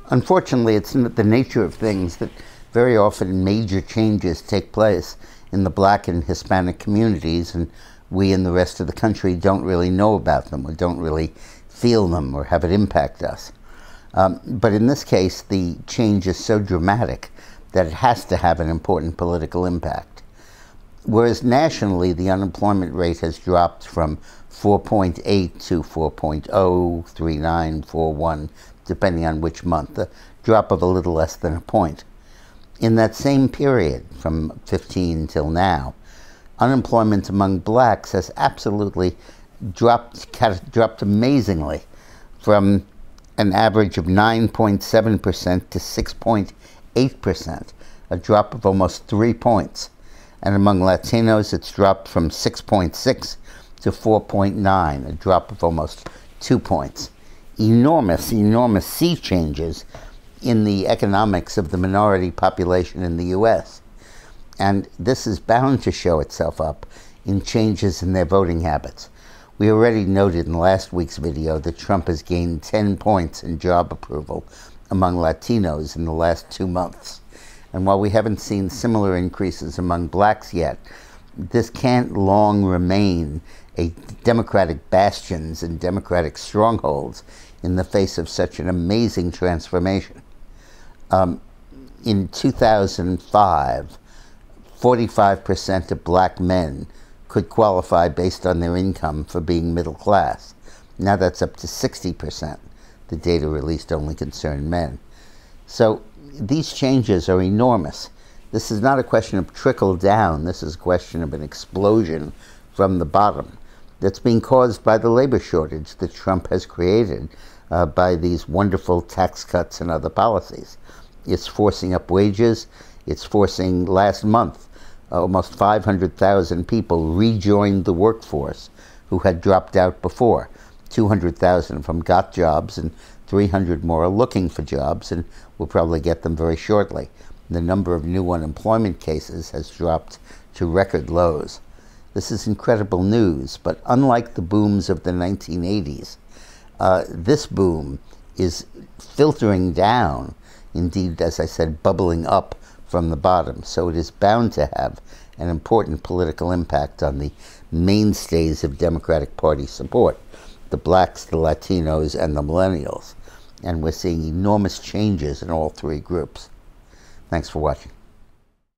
Unfortunately, it's the nature of things that very often major changes take place in the Black and Hispanic communities, and we in the rest of the country don't really know about them or don't really feel them or have it impact us. But in this case, the change is so dramatic that it has to have an important political impact. Whereas nationally, the unemployment rate has dropped from 4.8 to 4.0, 39, 41, depending on which month, a drop of a little less than a point. In that same period, from 15 till now, unemployment among blacks has absolutely dropped amazingly from an average of 9.7% to 6.8%, a drop of almost 3 points. And among Latinos, it's dropped from 6.6 to 4.9, a drop of almost 2 points. Enormous, enormous sea changes in the economics of the minority population in the U.S. And this is bound to show itself up in changes in their voting habits. We already noted in last week's video that Trump has gained 10 points in job approval among Latinos in the last 2 months. And while we haven't seen similar increases among blacks yet, this can't long remain a Democratic bastions and Democratic strongholds in the face of such an amazing transformation. In 2005, 45% of black men could qualify based on their income for being middle class. Now that's up to 60%. The data released only concern men. So these changes are enormous. This is not a question of trickle down. This is a question of an explosion from the bottom that's being caused by the labor shortage that Trump has created by these wonderful tax cuts and other policies. It's forcing up wages. It's forcing, last month, almost 500,000 people rejoined the workforce who had dropped out before. 200,000 from got jobs, and 300 more are looking for jobs, and will probably get them very shortly. The number of new unemployment cases has dropped to record lows. This is incredible news, but unlike the booms of the 1980s, this boom is filtering down, indeed, as I said, bubbling up from the bottom. So it is bound to have an important political impact on the mainstays of Democratic Party support, the blacks, the Latinos, and the millennials. And we're seeing enormous changes in all three groups. Thanks for watching.